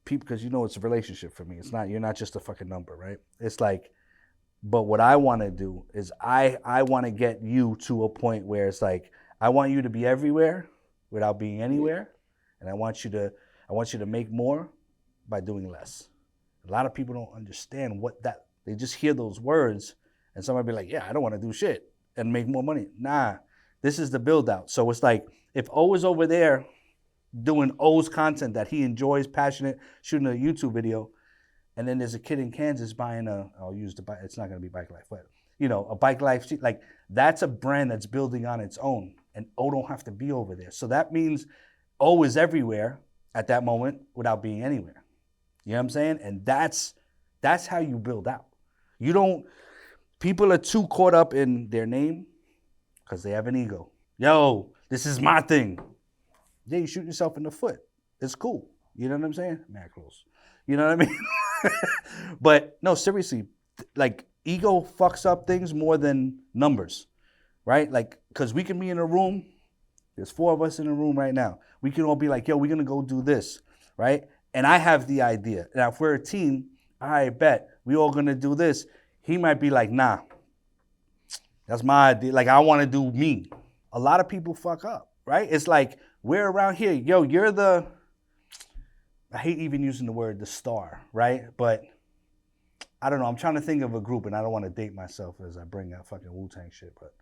people, because you know it's a relationship for me. It's not, you're not just a fucking number, right? It's like, but what I want to do is I want to get you to a point where it's like, I want you to be everywhere without being anywhere. And I want you to make more by doing less. A lot of people don't understand what that, they just hear those words and somebody be like, yeah, I don't want to do shit and make more money. Nah, this is the build out. So it's like, if O is over there doing O's content that he enjoys, passionate, shooting a YouTube video, and then there's a kid in Kansas buying I'll use the bike, it's not going to be Bike Life, but you know, a Bike Life, like that's a brand that's building on its own and O don't have to be over there. So that means O is everywhere at that moment without being anywhere. You know what I'm saying? And that's how you build out. You don't, people are too caught up in their name because they have an ego. Yo, this is my thing. Yeah, you shoot yourself in the foot. It's cool. You know what I'm saying? Mad close. You know what I mean? But no, seriously, like ego fucks up things more than numbers, right? Like, because we can be in a room, there's 4 of us in a room right now. We can all be like, yo, we're going to go do this, right? And I have the idea. Now, if we're a team, I bet we all going to do this. He might be like, nah, that's my idea. Like, I want to do me. A lot of people fuck up, right? It's like, we're around here. Yo, you're the, I hate even using the word the star, right? But I don't know. I'm trying to think of a group, and I don't want to date myself as I bring up fucking Wu-Tang shit. But,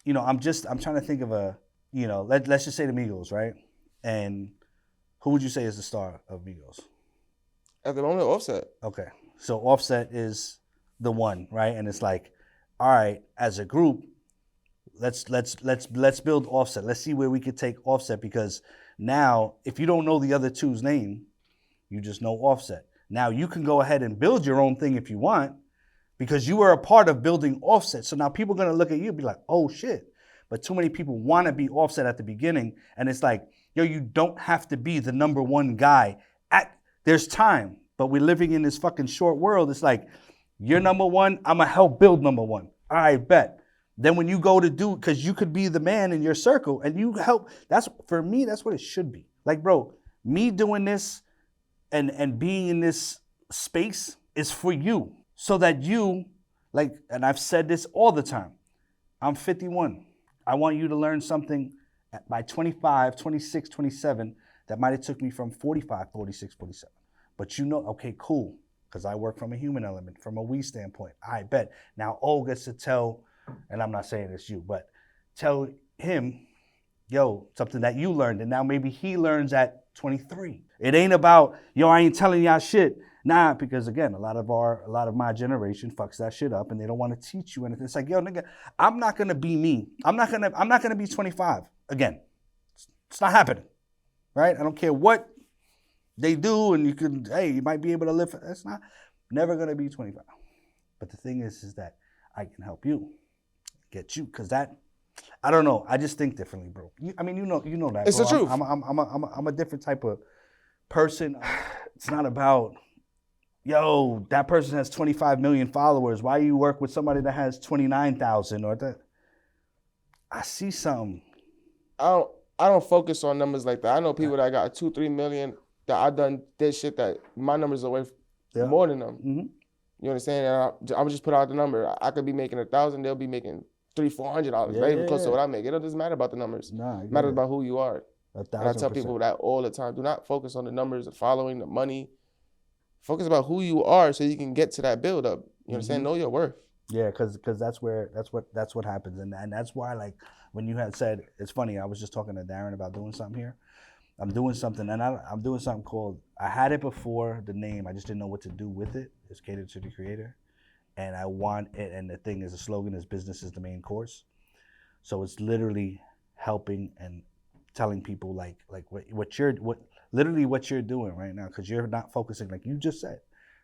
you know, I'm trying to think of a, you know, let's just say the Migos, right? And who would you say is the star of Migos? At the moment, Offset. Okay. So Offset is the one, right? And it's like, all right, as a group, let's build Offset. Let's see where we could take Offset, because now if you don't know the other two's name, you just know Offset. Now you can go ahead and build your own thing if you want, because you were a part of building Offset. So now people are going to look at you and be like, oh shit. But too many people want to be Offset at the beginning. And it's like, yo, you don't have to be the number one guy. There's time, but we're living in this fucking short world. It's like, you're number one, I'm going to help build number one. All right, bet. Then when you go to do, because you could be the man in your circle and you help, for me, that's what it should be. Like, bro, me doing this and being in this space is for you. So that you, like, and I've said this all the time, I'm 51. I want you to learn something by 25, 26, 27 that might have took me from 45, 46, 47. But you know, okay, cool, because I work from a human element, from a we standpoint. I bet. Now, O gets to tell, and I'm not saying it's you, but tell him, yo, something that you learned, and now maybe he learns at 23. It ain't about, yo, I ain't telling y'all shit. Nah, because again, a lot of my generation fucks that shit up and they don't want to teach you anything. It's like, yo, nigga, I'm not gonna be me. I'm not gonna be 25 again. It's not happening. Right? I don't care what they do, and you might be able to live. That's never gonna be 25. But the thing is that I can help you, get you, because that, I don't know. I just think differently, bro. You know that. It's bro. the truth. I'm a different type of person. It's not about, yo, that person has 25 million followers. Why you work with somebody that has 29,000 or that? I see something. I don't focus on numbers like that. I know people that got 2-3 million that I done this shit that my numbers are way more than them. Mm-hmm. You understand? And I'm just put out the number. I could be making 1,000. They'll be making $300-400. Not even close to what I make. It doesn't matter about the numbers. It matters about who you are. And I tell people that all the time. Do not focus on the numbers, the following, the money. Focus about who you are so you can get to that build up. You know what I'm saying? Know your worth. Yeah, because that's what happens, and that's why, like, when you had said, it's funny, I was just talking to Darren about doing something here. I'm doing something, and I'm doing something called, I had it before the name, I just didn't know what to do with it. It's catered to the creator, and I want it, and the thing is, the slogan is business is the main course. So it's literally helping and telling people like what you're doing right now, because you're not focusing, like you just said.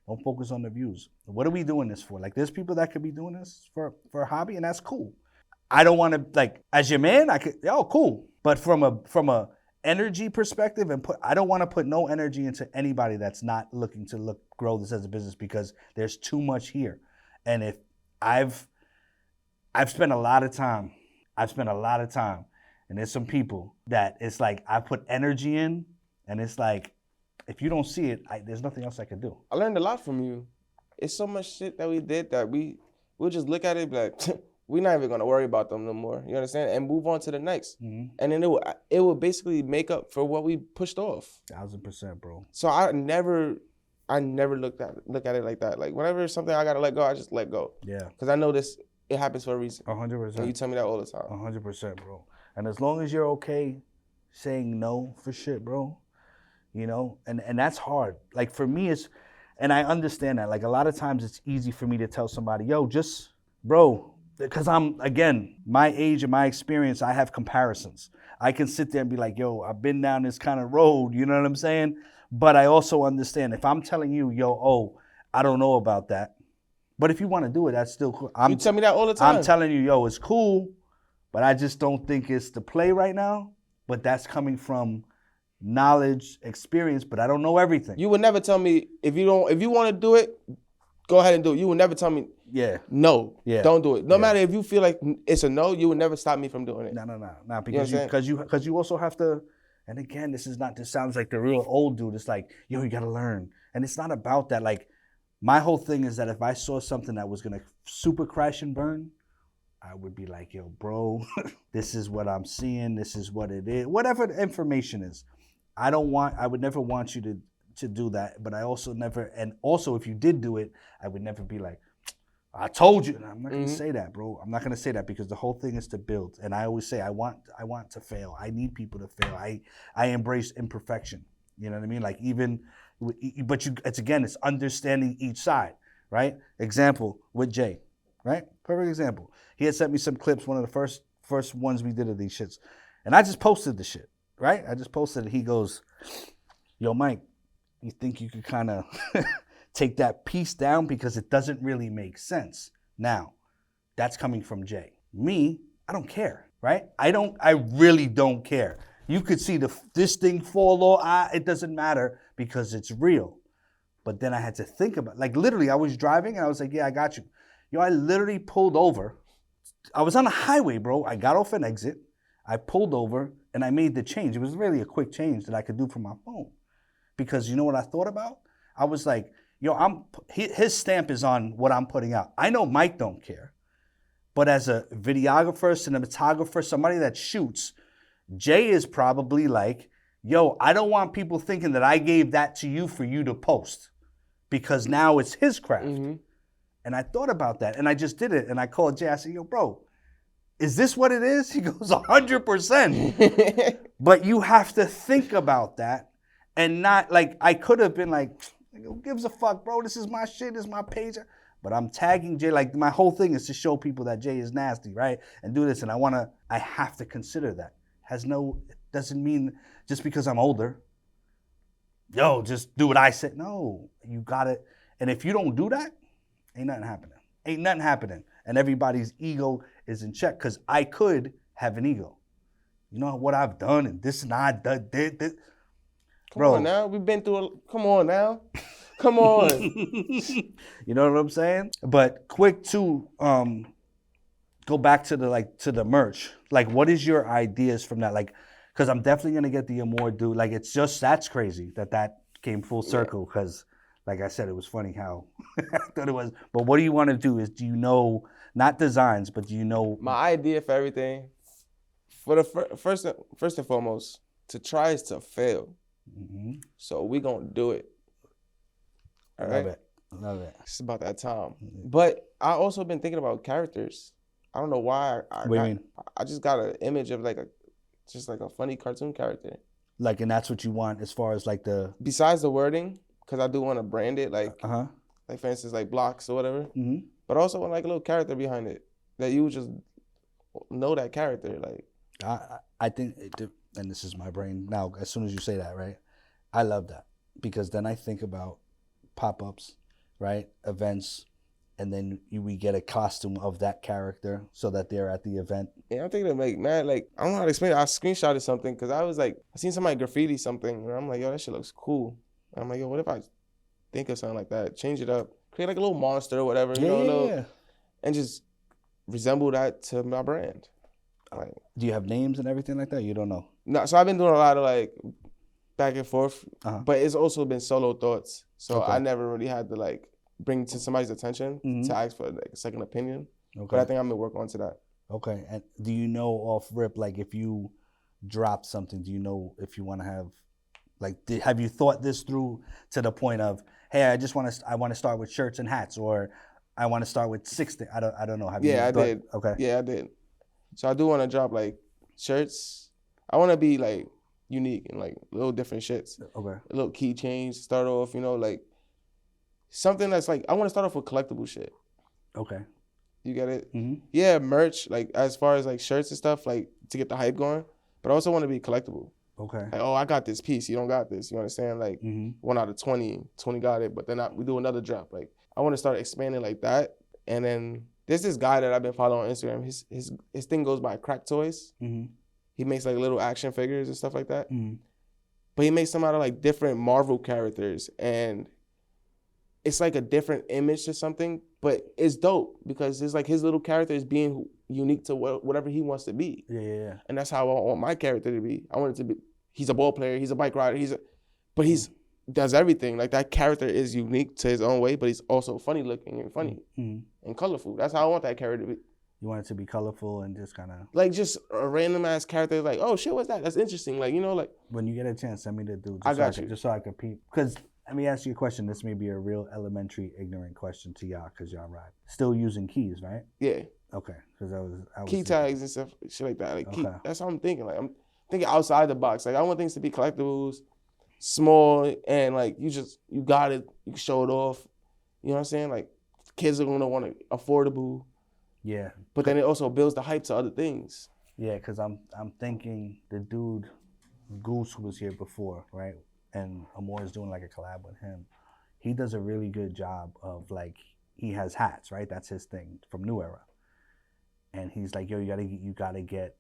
Don't focus on the views. What are we doing this for? Like, there's people that could be doing this for a hobby, and that's cool. I don't want to, like, as your man, I could, cool. But from a energy perspective, I don't want to put no energy into anybody that's not looking to grow this as a business, because there's too much here. And if I've spent a lot of time, and there's some people that it's like I put energy in, and it's like, if you don't see it, there's nothing else I can do. I learned a lot from you. It's so much shit that we did that we'll just look at it and be like, we're not even gonna worry about them no more. You understand? And move on to the next. Mm-hmm. And then it will basically make up for what we pushed off. 1000%, bro. So I never look at it like that. Like, whenever it's something I gotta let go, I just let go. Yeah. Because I know it happens for a reason. 100%. And you tell me that all the time. 100%, bro. And as long as you're okay saying no for shit, bro, you know, and that's hard. Like, for me, and I understand that. Like, a lot of times it's easy for me to tell somebody, yo, just, bro, because I'm, again, my age and my experience, I have comparisons. I can sit there and be like, yo, I've been down this kind of road, you know what I'm saying? But I also understand, if I'm telling you, yo, I don't know about that. But if you want to do it, that's still cool. You tell me that all the time. I'm telling you, yo, it's cool, but I just don't think it's the play right now. But that's coming from knowledge, experience, but I don't know everything. You would never tell me, if you want to do it, go ahead and do it. You would never tell me, no, don't do it. No matter if you feel like it's a no, you would never stop me from doing it. No, because you also have to. And again, this sounds like the real old dude. It's like, yo, you gotta learn, and it's not about that. Like, my whole thing is that if I saw something that was gonna super crash and burn, I would be like, yo, bro, this is what I'm seeing. This is what it is. Whatever the information is. I would never want you to do that, but I also never, and also if you did do it, I would never be like, I told you. And I'm not gonna say that, bro. I'm not gonna say that, because the whole thing is to build. And I always say, I want to fail. I need people to fail. I embrace imperfection. You know what I mean? Like, it's understanding each side, right? Example with Jay, right? Perfect example. He had sent me some clips, one of the first ones we did of these shits, and I just posted the shit. Right? I just posted it. He goes, yo, Mike, you think you could kind of take that piece down, because it doesn't really make sense. Now, that's coming from Jay. Me, I don't care, right? I really don't care. You could see this thing fall off. It doesn't matter, because it's real. But then I had to think about, like, literally, I was driving and I was like, yeah, I got you. Yo, I literally pulled over. I was on a highway, bro. I got off an exit. I pulled over and I made the change. It was really a quick change that I could do from my phone. Because you know what I thought about? I was like, yo, his stamp is on what I'm putting out. I know Mike don't care. But as a videographer, cinematographer, somebody that shoots, Jay is probably like, yo, I don't want people thinking that I gave that to you for you to post. Because now it's his craft. Mm-hmm. And I thought about that, and I just did it. And I called Jay. I said, yo, bro, is this what it is? He goes, 100%. But you have to think about that, and not, like, I could have been like, who gives a fuck, bro? This is my shit. This is my page. But I'm tagging Jay. Like, my whole thing is to show people that Jay is nasty, right? And do this. And I have to consider that. Doesn't mean just because I'm older, yo, just do what I said. No, you got it. And if you don't do that, ain't nothing happening. And everybody's ego is in check, because I could have an ego. You know what I've done, and this and I done this. Come on now, we've been through. Come on now, come on. You know what I'm saying? But quick to go back to the merch. Like, what is your ideas from that? Like, because I'm definitely gonna get the Amour dude. Like, that's crazy that came full circle. Because, like I said, it was funny how I thought it was. But what do you want to do? Do you know, not designs, but do you know? My idea for everything, for the first and foremost, to try is to fail. Mm-hmm. So we gonna do it. All Love right? it. Love it. It's about that time. But I also been thinking about characters. I don't know why What do you mean? I just got an image of just like a funny cartoon character. Like, and that's what you want as far as like the Besides the wording, because I do want to brand it, like for instance, like blocks or whatever. Mm-hmm. But I also want like a little character behind it that you would just know that character. Like I think, and this is my brain now. As soon as you say that, right? I love that because then I think about pop-ups, right? Events, and then we get a costume of that character so that they're at the event. Yeah, I'm thinking like, man, like I don't know how to explain it. I screenshotted something because I was like, I seen somebody graffiti something, and I'm like, yo, that shit looks cool. And I'm like, yo, what if I think of something like that, change it up, create like a little monster or whatever, you know, and just resemble that to my brand. Like, do you have names and everything like that? You don't know? No, so I've been doing a lot of like back and forth, but it's also been solo thoughts. So I never really had to like bring to somebody's attention to ask for like a second opinion. Okay. But I think I'm gonna work on to that. Okay. And do you know off rip, like if you drop something, do you know if you want to have, like, have you thought this through to the point of, hey, I want to start with shirts and hats, or I want to start with 60. I don't know. Have you I thought? did. Okay. Yeah, I did. So I do want to drop like shirts. I want to be like unique and like little different shits. Okay. A little keychains to start off, you know, like something that's like, I want to start off with collectible shit. Okay. You get it? Mm-hmm. Yeah, merch, like as far as like shirts and stuff, like to get the hype going, but I also want to be collectible. Okay. Like, oh, I got this piece, you don't got this. You understand? Like 1 out of 20 got it, but then we do another drop. Like I want to start expanding like that. And then there's this guy that I've been following on Instagram. His thing goes by Crack Toys. Mm-hmm. He makes like little action figures and stuff like that. Mm-hmm. But he makes them out of like different Marvel characters, and it's like a different image to something, but it's dope because it's like his little character is being unique to whatever he wants to be. Yeah. And that's how I want my character to be. I want it to be, he's a ball player, he's a bike rider, but he's does everything. Like that character is unique to his own way, but he's also funny looking and funny and colorful. That's how I want that character to be. You want it to be colorful and just kind of like just a random ass character. Like, oh shit, what's that? That's interesting. Like, you know, like when you get a chance, send me the dude. I got you. Just so I can peep. Because let me ask you a question. This may be a real elementary, ignorant question to y'all, because y'all ride. Still using keys, right? Yeah. Okay. Because I was key thinking. tags and stuff, shit like that. Like that's how I'm thinking. Like I'm thinking outside the box. Like I want things to be collectibles, small, and like you got it. You can show it off. You know what I'm saying? Like kids are gonna want it affordable. Yeah. But then it also builds the hype to other things. Yeah, because I'm thinking the dude Goose, who was here before, right? And Amour is doing like a collab with him. He does a really good job of like, he has hats, right? That's his thing from New Era. And he's like, yo, you gotta get,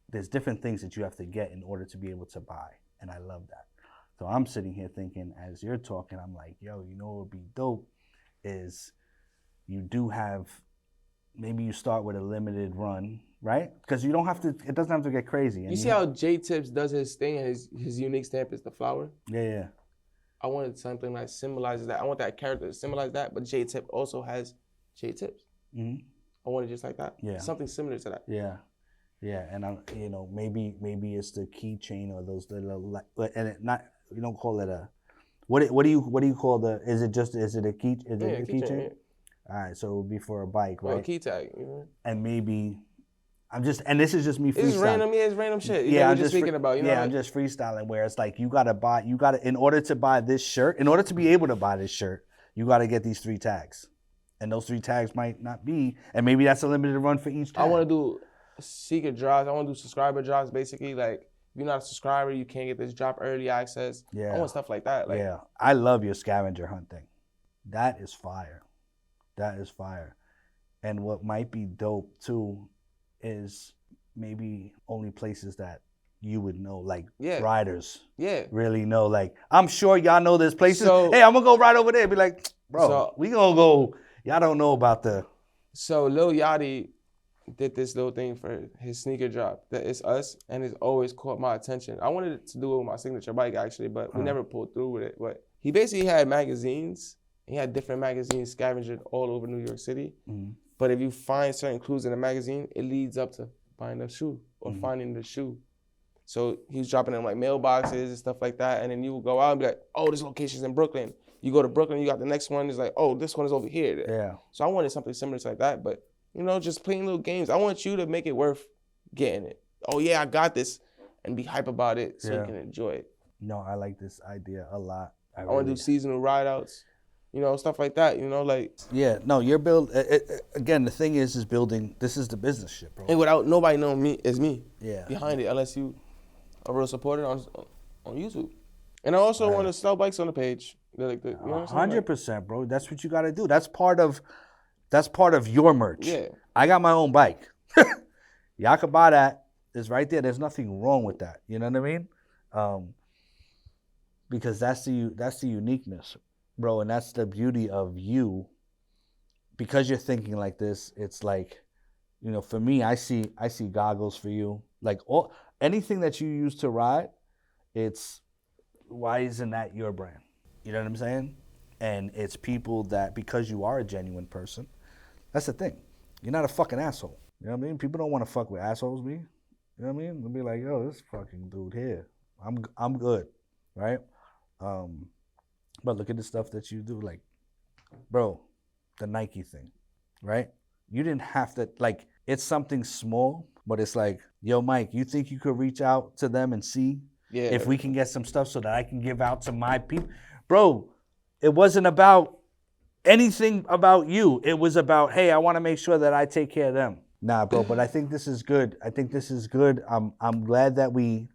there's different things that you have to get in order to be able to buy. And I love that. So I'm sitting here thinking, as you're talking, I'm like, yo, you know what would be dope is you do have, maybe you start with a limited run, right? Because you don't have to, it doesn't have to get crazy. And you see how J-Tips does his thing and his unique stamp is the flower? Yeah. I wanted something that symbolizes that. I want that character to symbolize that, but J-Tip also has J-Tips. Mm-hmm. I want it just like that. Yeah. Something similar to that. Yeah, and I'm, maybe it's the keychain or those little, and it not, you don't call it a, what do you call the, is it a key, is it a keychain? Yeah. All right, so it would be for a bike, right? Or a key tag, you know? And maybe, and this is just me freestyling. It's random, it's random shit. You know, I'm just thinking about, you know? Yeah, I'm just freestyling where it's like, in order to buy this shirt, in order to be able to buy this shirt, you got to get these 3 tags. And those 3 tags might not be, and maybe that's a limited run for each tag. I want to do secret drops. I want to do subscriber drops, basically. Like, if you're not a subscriber, you can't get this drop early access. Yeah. I want stuff like that. Like, yeah, I love your scavenger hunt thing. That is fire. And what might be dope too is maybe only places that you would know, like riders. Yeah. Really know. Like, I'm sure y'all know there's places. Hey, I'm gonna go right over there. Be like, bro, we gonna go. Y'all don't know about the. So Lil Yachty did this little thing for his sneaker drop. That it's us, and it's always caught my attention. I wanted to do it with my signature bike actually, but we never pulled through with it. But he basically had magazines. He had different magazines scavenged all over New York City. Mm-hmm. But if you find certain clues in the magazine, it leads up to buying a shoe or finding the shoe. So he was dropping them like mailboxes and stuff like that. And then you would go out and be like, oh, this location's in Brooklyn. You go to Brooklyn, you got the next one. It's like, oh, this one is over here. Yeah. So I wanted something similar to like that. But, you know, just playing little games. I want you to make it worth getting it. Oh, yeah, I got this. And be hype about it so you can enjoy it. No, I like this idea a lot. I want to do seasonal ride-outs. You know, stuff like that, you know, like. Yeah, no, you're again, the thing is building, this is the business shit, bro. And without nobody knowing me, it's me behind it, unless you are real supporter on YouTube. And I also want to sell bikes on the page. Like the, you know what I'm saying? 100%, bro. That's what you got to do. That's part of your merch. Yeah. I got my own bike. Y'all can buy that. It's right there. There's nothing wrong with that. You know what I mean? Because that's the uniqueness, bro, and that's the beauty of you. Because you're thinking like this, it's like, you know, for me, I see goggles for you. Like anything that you use to ride, it's why isn't that your brand? You know what I'm saying? And it's people that, because you are a genuine person, that's the thing. You're not a fucking asshole. You know what I mean? People don't want to fuck with assholes, me. You know what I mean? They'll be like, yo, this fucking dude here. I'm good, right? But look at the stuff that you do. Like, bro, the Nike thing, right? You didn't have to, like, it's something small, but it's like, yo, Mike, you think you could reach out to them and see if we can get some stuff so that I can give out to my people? Bro, it wasn't about anything about you. It was about, hey, I want to make sure that I take care of them. Nah, bro, but I think this is good. I'm glad that we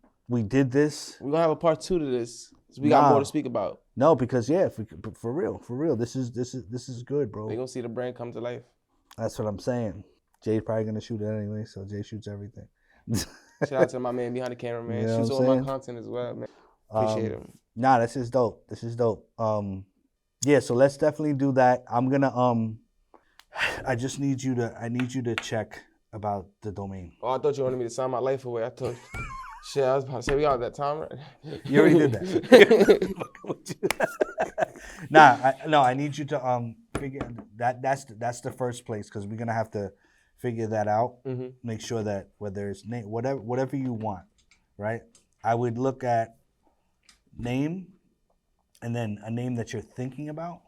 did this. We're gonna have a part 2 to this. So we got more to speak about. No, because for real, this is good, bro. They gonna see the brand come to life. That's what I'm saying. Jay's probably gonna shoot it anyway, so Jay shoots everything. Shout out to my man behind the camera, man. You know Shoots all my content as well, man. Appreciate him. Nah, this is dope. Yeah, so let's definitely do that. I'm gonna I need you to check about the domain. Oh, I thought you wanted me to sign my life away. I thought, shit, I was about to say we got that time, right? You already did that. I need you to figure that's the first place, because we're gonna have to figure that out. Mm-hmm. Make sure that whether it's name, whatever you want, right? I would look at name, and then a name that you're thinking about.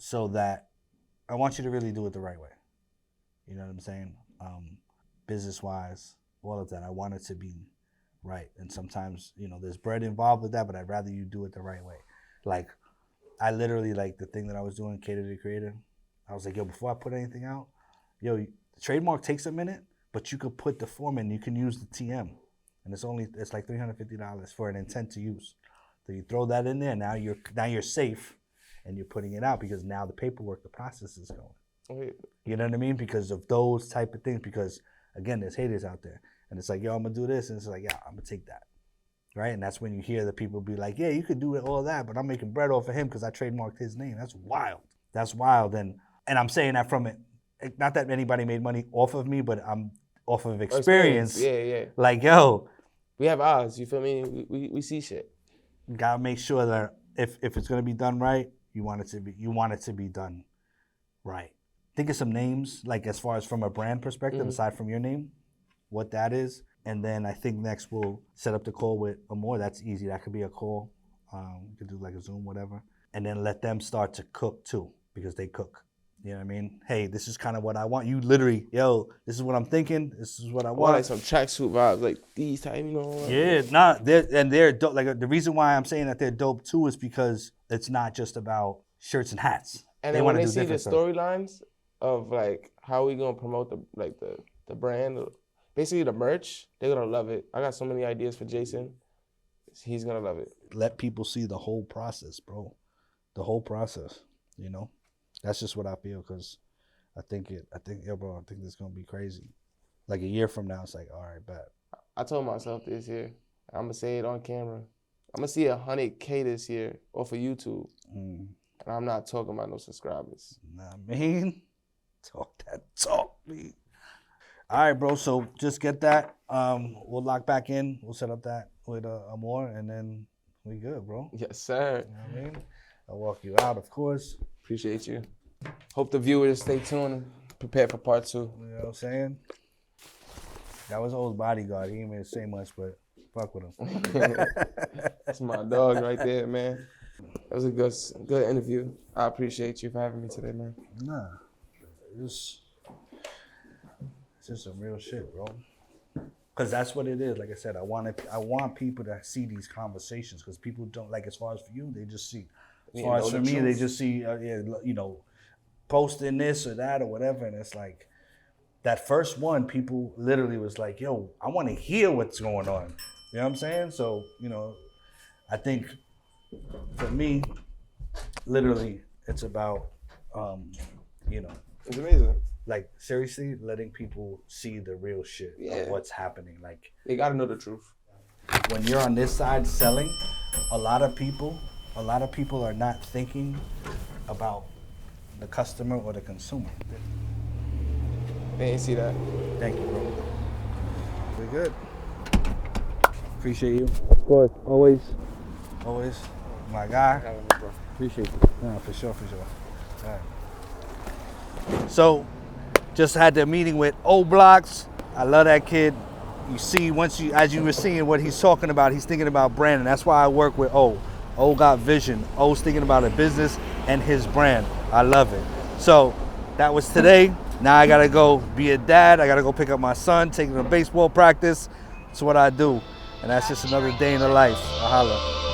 So that I want you to really do it the right way. You know what I'm saying? Business-wise, all of that. I want it to be right. And sometimes, you know, there's bread involved with that, but I'd rather you do it the right way. Like, I literally, like, the thing that I was doing, Cater to the Creator, I was like, yo, before I put anything out, yo, the trademark takes a minute, but you could put the form in. You can use the TM. And it's like $350 for an intent to use. So you throw that in there, now you're safe. And you're putting it out, because now the paperwork, the process is going. You know what I mean? Because of those type of things. Because, again, there's haters out there. And it's like, yo, I'm going to do this. And it's like, yeah, I'm going to take that. Right? And that's when you hear the people be like, yeah, you could do all that, but I'm making bread off of him because I trademarked his name. That's wild. That's wild. And I'm saying that from it. Not that anybody made money off of me, but I'm off of experience. Yeah. Like, yo. We have eyes. You feel me? We see shit. Got to make sure that if it's going to be done right, you want it to be done right. Think of some names, like as far as from a brand perspective, aside from your name, what that is. And then I think next we'll set up the call with Amour. That's easy. That could be a call. You could do like a Zoom, whatever. And then let them start to cook too, because they cook. You know what I mean? Hey, this is kind of what I want. You literally, yo, this is what I'm thinking. This is what I want. Like some tracksuit vibes, like these type, you know? Yeah, they're dope. Like, the reason why I'm saying that they're dope too is because it's not just about shirts and hats. And then when they see the storylines of like how we gonna promote the brand, basically the merch, they're gonna love it. I got so many ideas for Jason. He's gonna love it. Let people see the whole process, bro. The whole process, you know? That's just what I feel, because I think this is gonna be crazy. Like a year from now, it's like, all right, bet. I told myself this year, I'm gonna say it on camera. I'm gonna see 100K this year off of YouTube, and I'm not talking about no subscribers. Nah, man, talk, me. All right, bro. So just get that. We'll lock back in. We'll set up that with Amour, and then we good, bro. Yes, sir. You know what I mean? I'll walk you out, of course. Appreciate you. Hope the viewers stay tuned and prepare for part 2. You know what I'm saying? That was O's bodyguard. He didn't even say much, but fuck with him. That's my dog right there, man. That was a good interview. I appreciate you for having me today, man. Nah, it's just some real shit, bro. Cause that's what it is. Like I said, I want people to see these conversations, because people don't, like, as far as for you, they just see. As far as for me, they just see, you know, posting this or that or whatever, and it's like that first one, people literally was like, "Yo, I want to hear what's going on." You know what I'm saying? So, you know, I think for me, literally, it's about, you know, It's amazing. like, seriously, letting people see the real shit of what's happening. Like, They gotta know the truth. when you're on this side selling, a lot of people are not thinking about the customer or the consumer. They ain't see that. Thank you, bro. We good. Appreciate you. Of course, always. Always. My guy. Appreciate you. No, for sure. All right. So, just had the meeting with Obloxkz. I love that kid. You see, as you were seeing what he's talking about, he's thinking about branding. That's why I work with O. O got vision. O's thinking about a business and his brand. I love it. So, that was today. Now I gotta go be a dad. I gotta go pick up my son, take him to baseball practice. That's what I do. And that's just another day in the life. I'll holla.